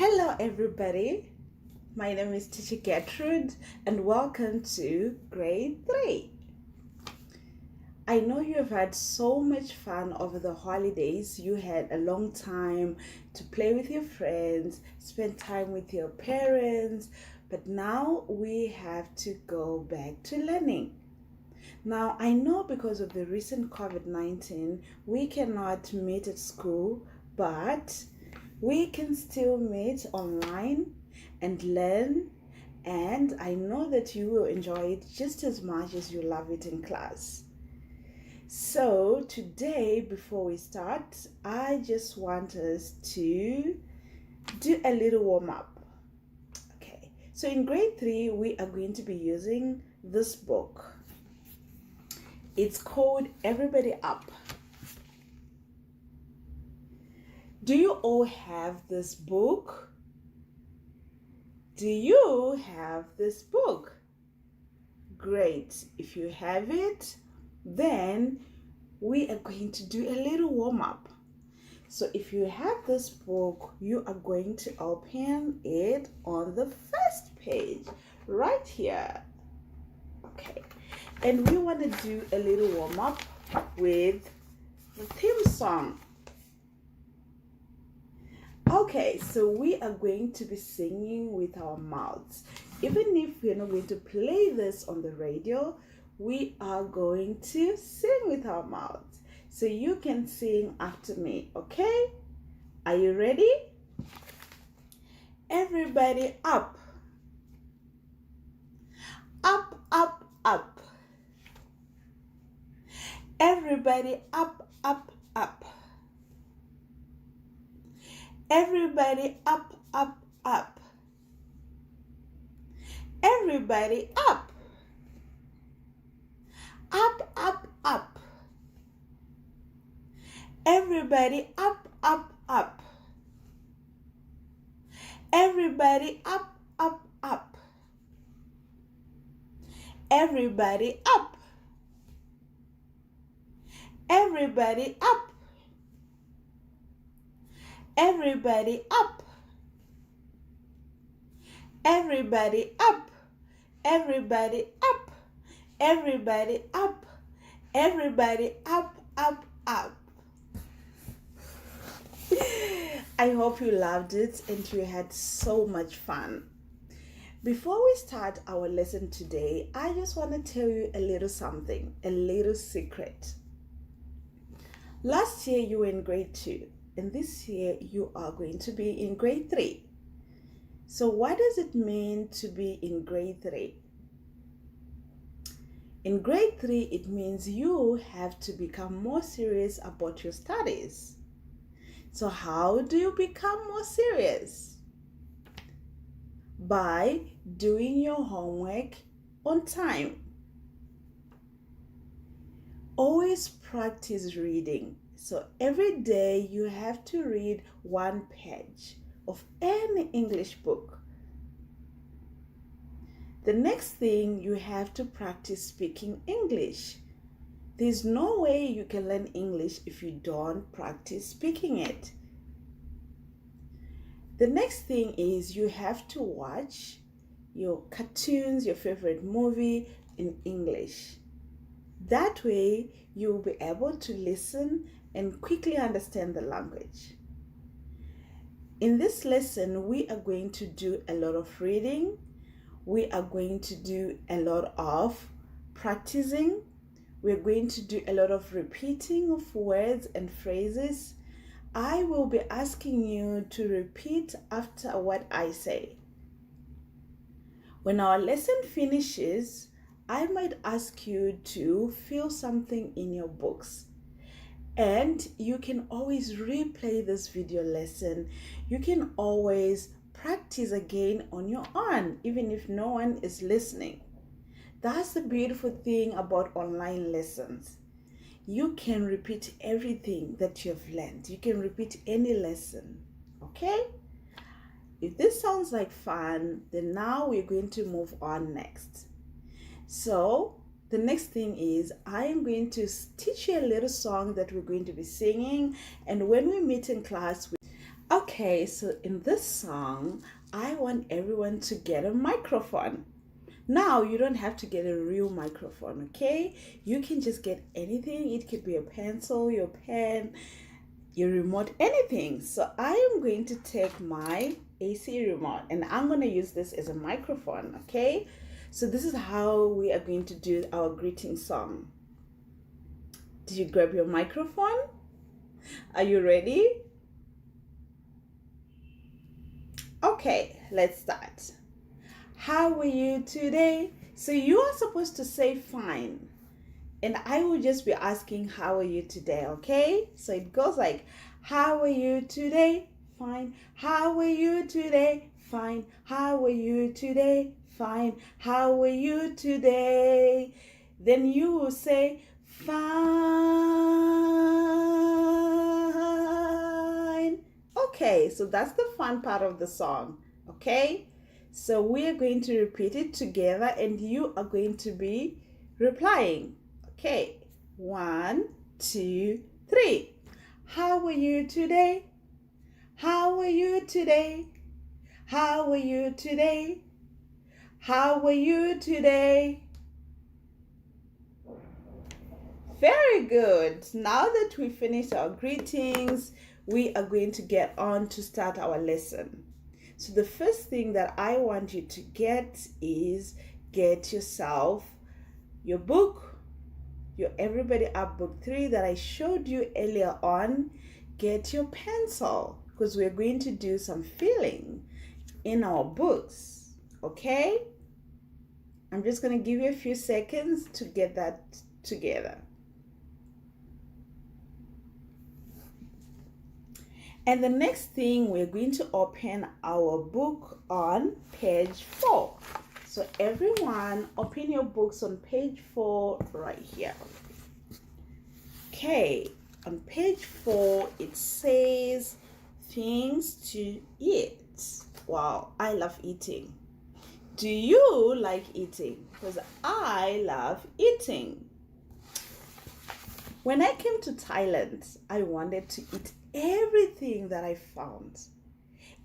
Hello everybody, my name is Teacher Gertrude and welcome to grade 3. I know you have had so much fun over the holidays. You had a long time to play with your friends, spend time with your parents, but now we have to go back to learning. Now, I know because of the recent COVID-19, we cannot meet at school, but we can still meet online and learn, and I know that you will enjoy it just as much as you love it in class. So today, before we start, I just want us to do a little warm-up. Okay, so in grade 3, we are going to be using this book. It's called Everybody Up. Do you all have this book? Do you have this book? Great. If you have it, then we are going to do a little warm-up. So if you have this book, you are going to open it on the first page, right here. Okay. And we want to do a little warm-up with the theme song. Okay, so we are going to be singing with our mouths. Even if we're not going to play this on the radio, we are going to sing with our mouths. So you can sing after me, okay? Are you ready? Everybody up. Up, up, up. Everybody up, up, up. Everybody up, up, up. Everybody up. Up, up, up. Everybody up, up, up. Everybody up, up, up. Everybody up. Everybody up. Everybody up. Everybody up. Everybody up. Everybody up. Everybody up, up, up. I hope you loved it and you had so much fun. Before we start our lesson today, I just want to tell you a little something, a little secret. Last year you were in grade 2. And this year you are going to be in grade 3. So what does it mean to be in grade 3? In grade 3, it means you have to become more serious about your studies. So how do you become more serious? By doing your homework on time. Always practice reading. So every day you have to read one page of any English book. The next thing, you have to practice speaking English. There's no way you can learn English if you don't practice speaking it. The next thing is you have to watch your cartoons, your favorite movie in English. That way you'll be able to listen and quickly understand the language. In this lesson, we are going to do a lot of reading. We are going to do a lot of practicing. We're going to do a lot of repeating of words and phrases. I will be asking you to repeat after what I say. When our lesson finishes, I might ask you to fill something in your books. And you can always replay this video lesson. You can always practice again on your own, even if no one is listening. That's the beautiful thing about online lessons. You can repeat everything that you've learned. You can repeat any lesson, okay? If this sounds like fun, then now we're going to move on next. So, the next thing is I am going to teach you a little song that we're going to be singing, and when we meet in class, Okay, so in this song, I want everyone to get a microphone. Now, you don't have to get a real microphone, okay? You can just get anything. It could be a pencil, your pen, your remote, anything. So I am going to take my AC remote and I'm going to use this as a microphone, okay? So this is how we are going to do our greeting song. Did you grab your microphone? Are you ready? Okay, let's start. How are you today? So you are supposed to say fine. And I will just be asking, how are you today? Okay? So it goes like, how are you today? Fine. How are you today? Fine. How are you today? Fine. How are you today? Then you will say, fine. Okay, so that's the fun part of the song. Okay? So we are going to repeat it together and you are going to be replying. Okay, 1, 2, 3. How are you today? How are you today? How are you today? How are you today? Very good. Now that we finished our greetings, we are going to get on to start our lesson. So the first thing that I want you to get is get yourself your book, your Everybody Up Book 3 that I showed you earlier on. Get your pencil because we're going to do some filling in our books, okay? I'm just going to give you a few seconds to get that together. And the next thing, we're going to open our book on page 4. So everyone, open your books on page 4 right here. Okay, on page 4, it says things to eat. Wow, I love eating. Do you like eating? Because I love eating. When I came to Thailand, I wanted to eat everything that I found.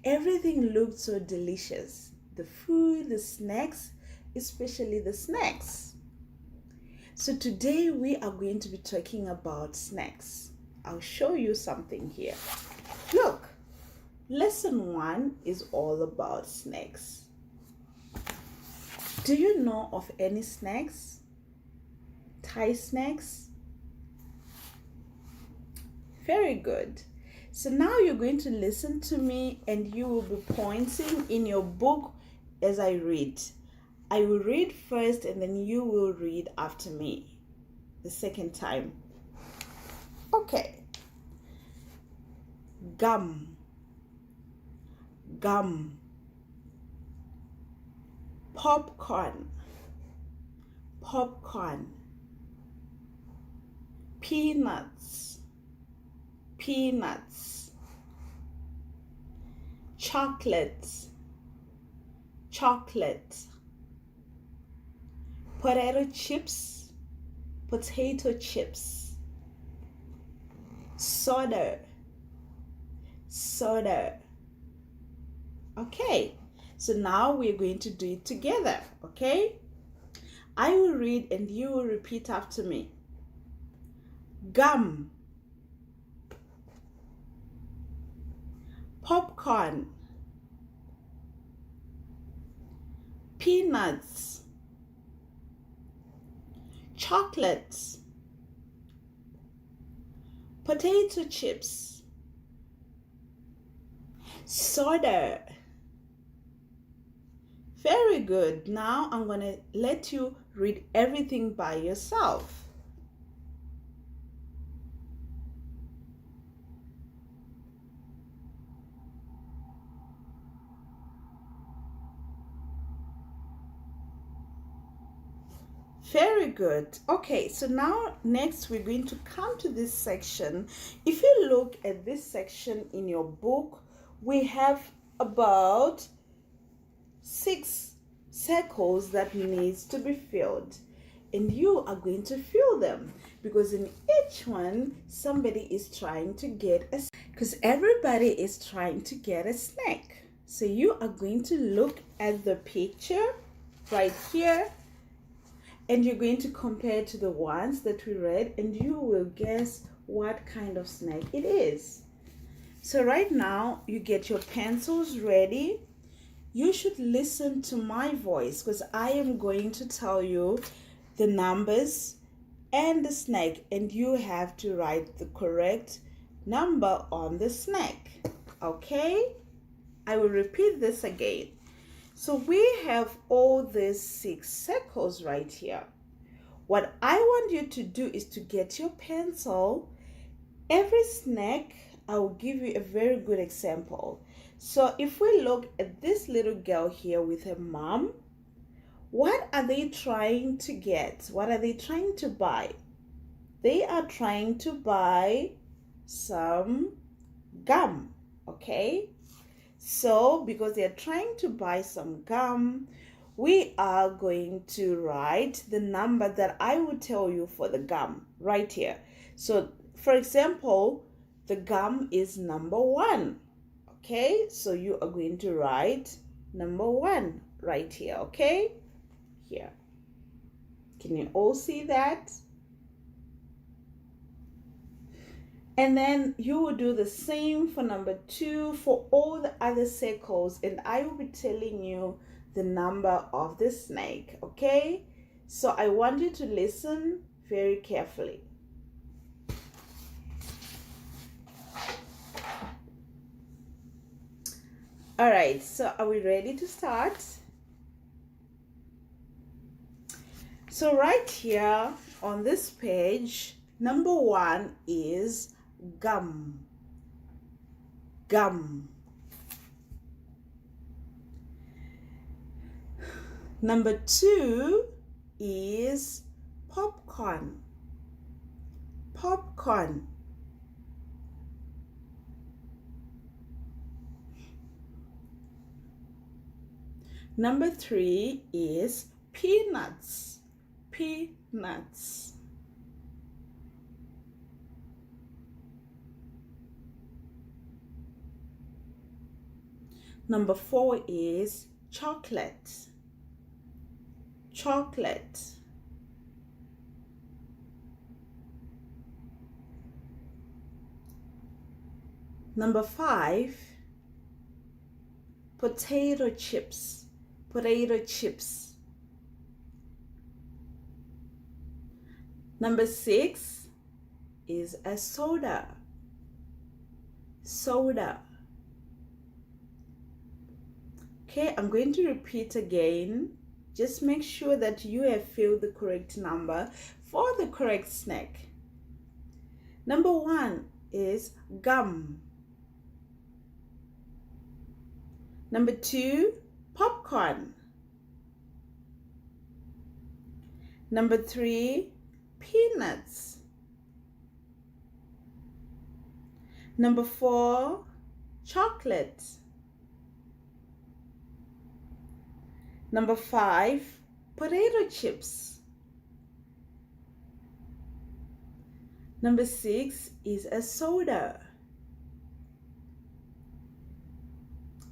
Everything looked so delicious. The food, the snacks, especially the snacks. So today we are going to be talking about snacks. I'll show you something here. Look, lesson 1 is all about snacks. Do you know of any snacks? Thai snacks? Very good. So now you're going to listen to me and you will be pointing in your book as I read. I will read first and then you will read after me the second time. Okay. Gum. Gum. Popcorn. Popcorn. Peanuts. Peanuts. Chocolate. Chocolate. Potato chips. Potato chips. Soda. Soda. Okay, so now we're going to do it together, okay? I will read and you will repeat after me. Gum. Popcorn. Peanuts. Chocolate. Potato chips. Soda. Very good. Now I'm going to let you read everything by yourself. Very good. Okay, so now next we're going to come to this section. If you look at this section in your book, we have about 6 circles that needs to be filled. and you are going to fill them, because in each one somebody is trying to get a, because everybody is trying to get a snack. So you are going to look at the picture right here, and you're going to compare to the ones that we read, and you will guess what kind of snack it is. So right now, you get your pencils ready. You should listen to my voice, because I am going to tell you the numbers and the snack, and you have to write the correct number on the snack. Okay? I will repeat this again. So we have all these 6 circles right here. What I want you to do is to get your pencil. Every snack, I will give you a very good example. So if we look at this little girl here with her mom, what are they trying to get? What are they trying to buy? They are trying to buy some gum, okay? So because they're trying to buy some gum, we are going to write the number that I will tell you for the gum right here. So for example, the gum is number 1. Okay, so you are going to write number 1 right here, okay? Here. Can you all see that? And then you will do the same for number 2 for all the other circles, and I will be telling you the number of the snake, okay? So I want you to listen very carefully. All right, so are we ready to start? So right here on this page, number 1 is gum. Gum. Number 2 is popcorn. Popcorn. Number 3 is peanuts. Peanuts. Number 4 is chocolate. Chocolate. Number 5, potato chips. Potato chips. Number 6 is a soda. Soda. Okay, I'm going to repeat again. Just make sure that you have filled the correct number for the correct snack. Number 1 is gum. Number 2, popcorn. Number 3, peanuts. Number 4, chocolate. Number 5, potato chips. Number 6 is a soda.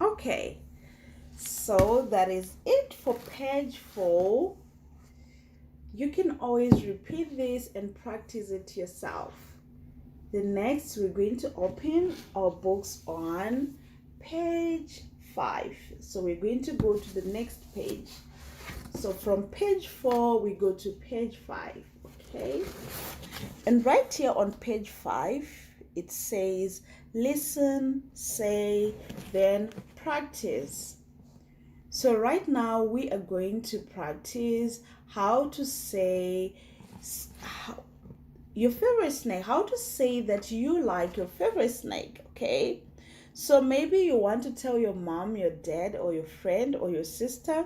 Okay, so that is it for page 4. You can always repeat this and practice it yourself. The next, we're going to open our books on page 5. So we're going to go to the next page. So from page 4, we go to page 5, okay? And right here on page 5, it says, listen, say, then practice. So right now, we are going to practice how to say your favorite snack, how to say that you like your favorite snack, okay? So maybe you want to tell your mom, your dad, or your friend, or your sister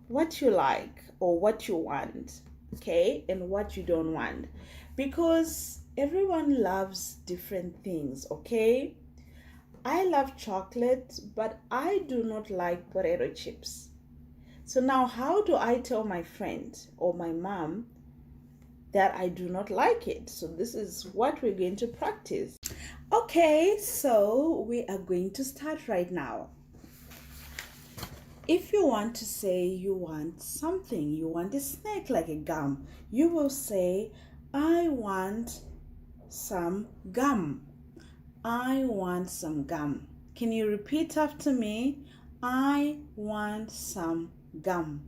what you like or what you want, okay? And what you don't want. Because everyone loves different things, okay? I love chocolate, but I do not like potato chips. So now how do I tell my friend or my mom that I do not like it. So this is what we're going to practice. Okay, so we are going to start right now. If you want to say you want something, you want a snack like a gum, you will say, I want some gum. I want some gum. Can you repeat after me? I want some gum.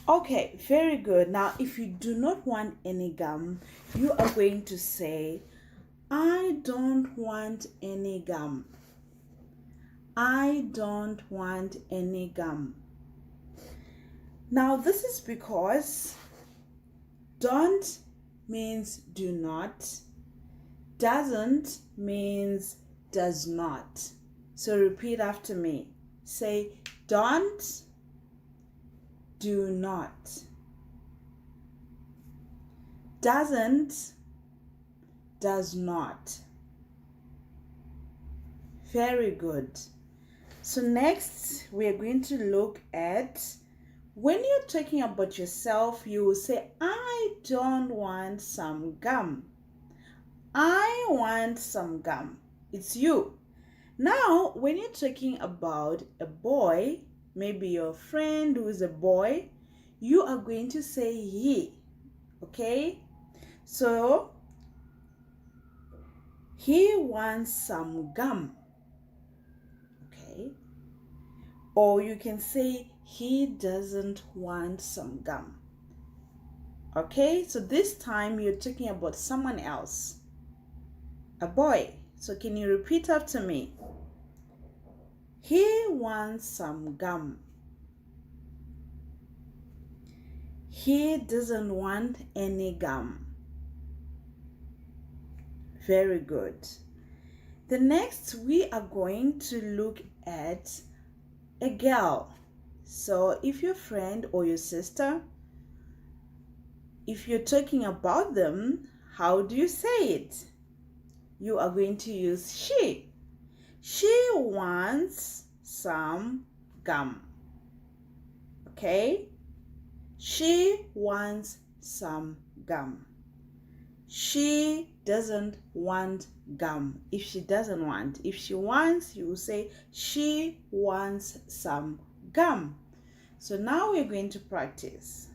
Okay, very good. Now, if you do not want any gum, you are going to say, I don't want any gum. I don't want any gum. Now, this is because don't means do not. Doesn't means does not. So repeat after me. Say don't, do not. Doesn't, does not. Very good. So next we are going to look at when you're talking about yourself, you will say, I don't want some gum. I want some gum. It's you. Now, when you're talking about a boy, maybe your friend who is a boy, you are going to say he. Okay? So, he wants some gum. Okay? Or you can say he doesn't want some gum. Okay? So this time you're talking about someone else. A boy. So can you repeat after me? He wants some gum. He doesn't want any gum. Very good. The next we are going to look at a girl. So if your friend or your sister, if you're talking about them, how do you say it? You are going to use she. She wants some gum. Okay? She wants some gum. She doesn't want gum. If she doesn't want, if she wants, you will say she wants some gum. So now we're going to practice.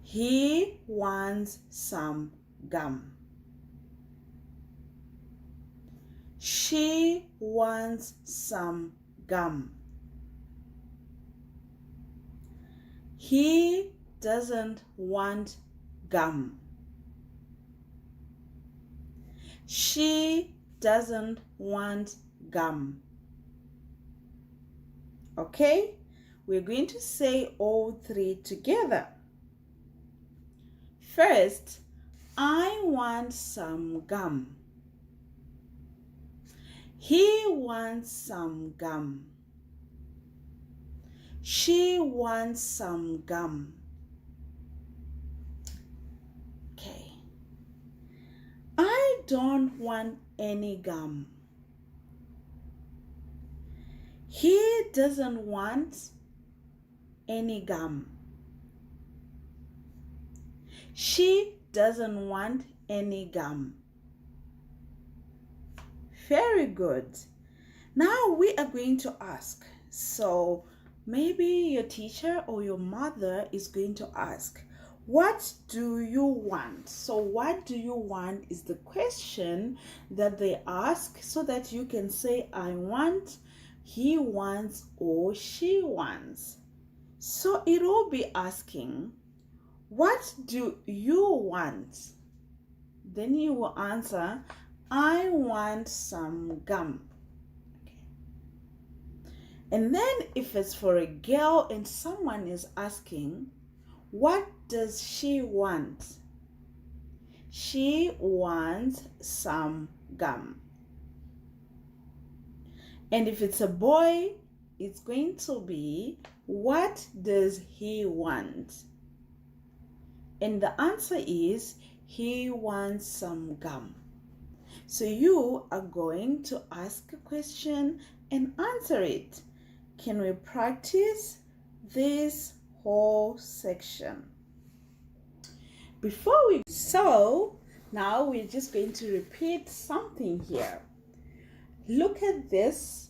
He wants some gum. She wants some gum. He doesn't want gum. She doesn't want gum. Okay? We're going to say all three together. First, I want some gum. He wants some gum. She wants some gum. Okay. I don't want any gum. He doesn't want any gum. She doesn't want any gum. Very good. Now we are going to ask. So maybe your teacher or your mother is going to ask, what do you want? So what do you want is the question that they ask so that you can say I want, he wants, or she wants. So it will be asking, what do you want? Then you will answer, I want some gum. Okay. And then if it's for a girl and someone is asking, what does she want? She wants some gum. And if it's a boy, it's going to be, what does he want? And the answer is, he wants some gum. So you are going to ask a question and answer it. Can we practice this whole section? So now we're just going to repeat something here. Look at these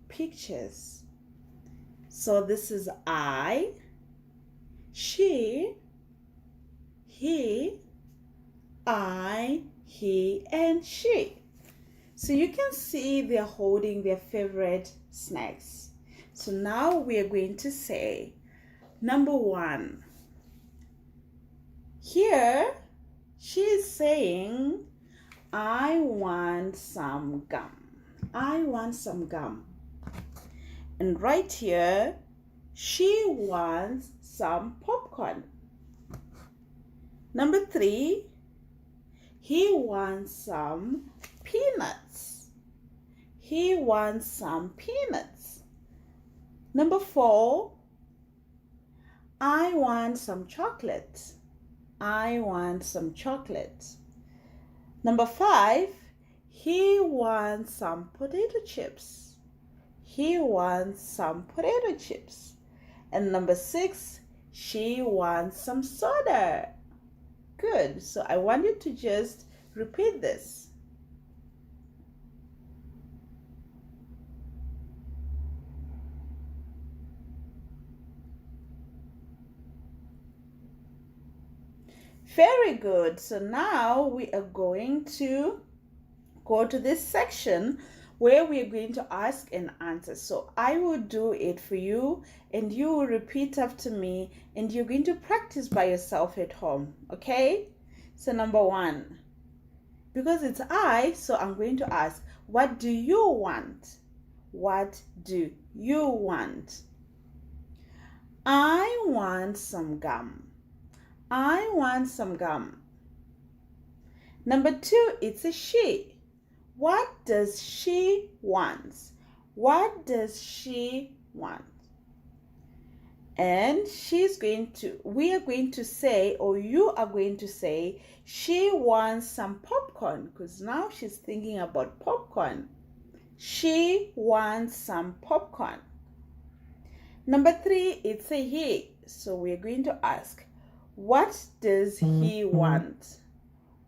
pictures. So this is I, she, he, I, he, and she. So you can see they're holding their favorite snacks. So now we are going to say number 1. Here she is saying, I want some gum. I want some gum. And right here, she wants some popcorn. Number 3, he wants some peanuts. He wants some peanuts. Number 4, I want some chocolate. I want some chocolate. Number 5, he wants some potato chips. He wants some potato chips. And number 6, she wants some soda. Good. So I want you to just repeat this. Very good. So now we are going to go to this section where we are going to ask and answer. So I will do it for you and you will repeat after me and you're going to practice by yourself at home. Okay? So number 1, because it's I, so I'm going to ask, what do you want? What do you want? I want some gum. I want some gum. Number 2, it's a she. What does she want? What does she want? And we are going to say, or you are going to say, she wants some popcorn, because now she's thinking about popcorn. She wants some popcorn. Number 3, it's a he. So we're going to ask, what does he want?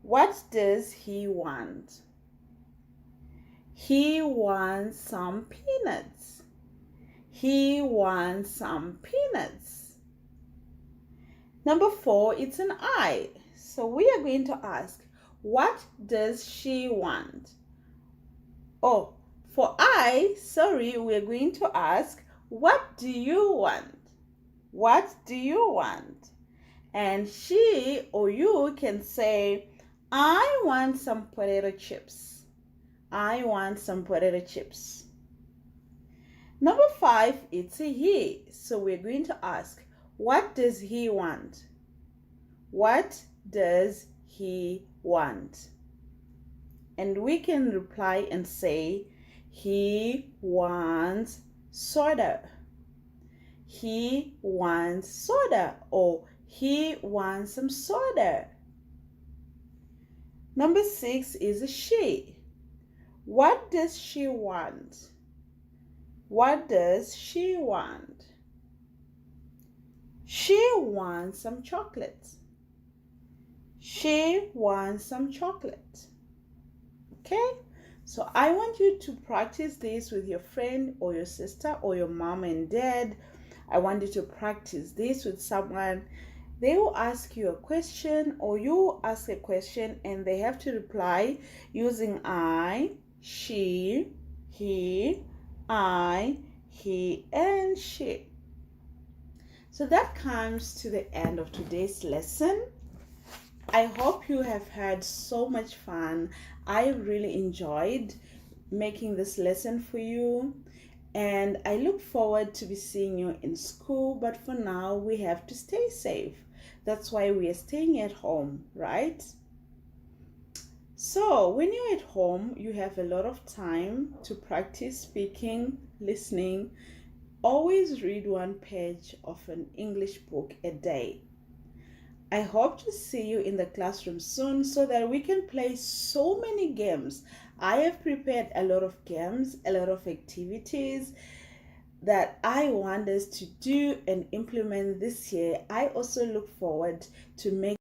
What does he want? He wants some peanuts. He wants some peanuts. Number 4, it's an I. So we are going to ask, what does she want? Oh, for I, we're going to ask, what do you want? What do you want? And she or you can say, I want some potato chips. I want some potato chips. Number 5, it's a he. So we're going to ask, what does he want? What does he want? And we can reply and say, he wants soda. He wants soda, or he wants some soda. Number 6 is a she. What does she want? What does she want? She wants some chocolate. She wants some chocolate. Okay? So I want you to practice this with your friend or your sister or your mom and dad. I want you to practice this with someone. They will ask you a question or you ask a question and they have to reply using I, she, he, I, he, and she. So that comes to the end of today's lesson. I hope you have had so much fun. I really enjoyed making this lesson for you. And I look forward to be seeing you in school. But for now, we have to stay safe. That's why we are staying at home, right? So when you're at home, you have a lot of time to practice speaking, listening. Always read one page of an English book a day. I hope to see you in the classroom soon so that we can play so many games. I have prepared a lot of games, a lot of activities that I want us to do and implement this year. I also look forward to making